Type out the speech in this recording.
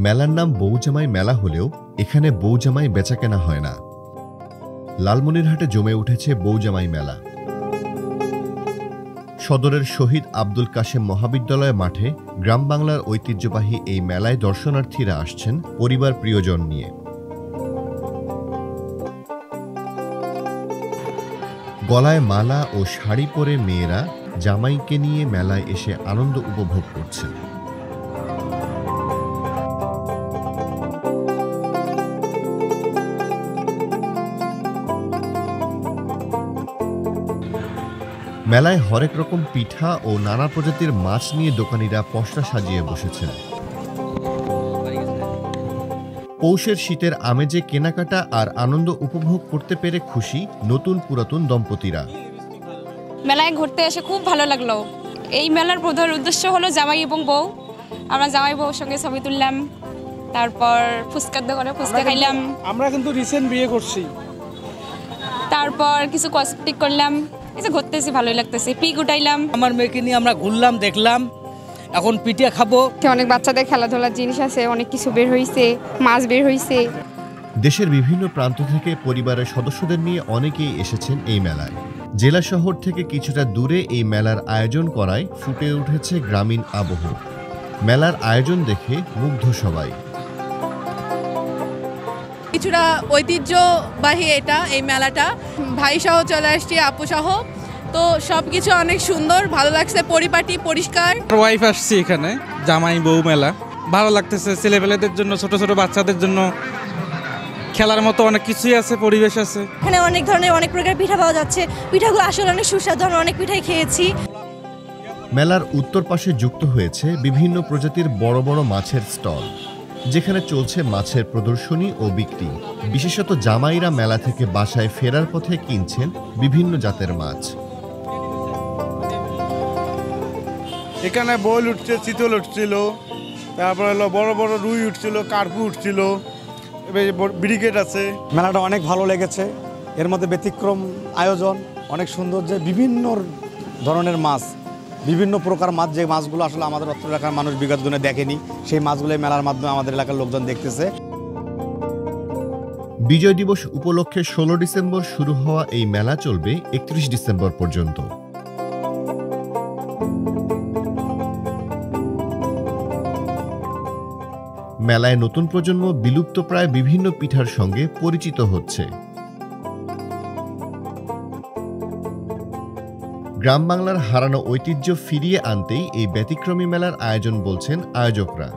মেলার নাম বউজামাই মেলা হলেও এখানে বউজামাই বেচাকেনা হয় না। লালমনিরহাটে জমে উঠেছে বউজামাই মেলা। সদরের শহীদ আব্দুল কাশেম মহাবিদ্যালয় মাঠে গ্রাম বাংলার ঐতিহ্যবাহী এই মেলায় দর্শনার্থীরা আসছেন পরিবার প্রিয়জন নিয়ে। গলায় মালা ও শাড়ি পরে মেয়েরা জামাইকে নিয়ে মেলায় এসে আনন্দ উপভোগ করছেন। মেলায় হরেক রকম পিঠা ও নানা প্রজাতির মাছ নিয়ে দোকানিরা পসরা সাজিয়ে বসেছেন। পৌষের শীতের আমেজে কেনাকাটা আর আনন্দ উপভোগ করতে পেরে খুশি নতুন পুরাতন দম্পতিরা। মেলায় ঘুরতে এসে খুব ভালো লাগলো। এই মেলার প্রধান উদ্দেশ্য হলো জামাই এবং বউ। আমরা জামাই বউর সঙ্গে ছবি তুললাম, তারপর ফুচকার দোকানে ফুচকা খাইলাম। আমরা কিন্তু রিসেন্ট বিয়ে করছি। তারপর কিছু কসমেটিক করলাম। এই যে ঘুরতেছি, ভালোই লাগতেছে। পিক উঠাইলাম। আমার মেয়েকে নিয়ে আমরা ঘুরলাম, দেখলাম। এখন পিঠা খাবো। অনেক বাচ্চাদের খেলাধুলার জিনিস আছে, অনেক কিছু বের হইছে, মাছ বের হইছে। দেশের বিভিন্ন প্রান্ত থেকে পরিবারের সদস্যদের নিয়ে অনেকেই এসেছেন এই মেলায়। জেলা শহর থেকে কিছুটা দূরে এই মেলার আয়োজন করায় ফুটে উঠেছে গ্রামীণ আবহ। মেলার আয়োজন দেখে মুগ্ধ সবাই। কিছুটা ঐতিহ্যবাহী এই মেলাটা। ভাই সহ চলে আসছি, আপু সহ। তো সবকিছু অনেক সুন্দর, ভালো লাগছে, পরিপাটি পরিষ্কার। ওয়াইফ আসছি এখানে, জামাই বউ মেলা ভালো লাগতেছে। ছেলেপেলেদের জন্য, ছোট ছোট বাচ্চাদের জন্য খেলার মতো অনেক কিছুই আছে, পরিবেশ আছে। এখানে অনেক ধরনের অনেক প্রকার পিঠা পাওয়া যাচ্ছে। পিঠাগুলো আসলে অনেক সুস্বাদু, অনেক পিঠাই খেয়েছি। মেলার উত্তর পাশে যুক্ত হয়েছে বিভিন্ন প্রজাতির বড় বড় মাছের স্টল, যেখানে চলছে মাছের প্রদর্শনী ও বিক্রি। বিশেষত জামাইরা মেলা থেকে বাসায় ফেরার পথে কিনছেন বিভিন্ন জাতের মাছ। এখানে বোল উঠছে, চিতল উঠছিল, তারপরে হলো বড় বড় রুই উঠছিল, কার্পু উঠছিল, ব্রিগেড আছে। মেলাটা অনেক ভালো লেগেছে। এর মধ্যে ব্যতিক্রম আয়োজন, অনেক সুন্দর, যে বিভিন্ন ধরনের মাছ, বিভিন্ন প্রকার মাছ, যে মাছগুলো আসলে আমাদের অত্র এলাকার মানুষ বিগত দিনে দেখেনি, সেই মাছগুলো মেলার মাধ্যমে আমাদের এলাকার লোকজন দেখতেছে। বিজয় দিবস উপলক্ষে 16 ডিসেম্বর শুরু হওয়া এই মেলা চলবে 31 ডিসেম্বর পর্যন্ত। মেলায় নতুন প্রজন্ম বিলুপ্তপ্রায় বিভিন্ন পিঠার সঙ্গে পরিচিত হচ্ছে। গ্রাম বাংলার হারানো ঐতিহ্য ফিরিয়ে আনতেই এই ব্যতিক্রমী মেলার আয়োজন বলছেন আয়োজকরা।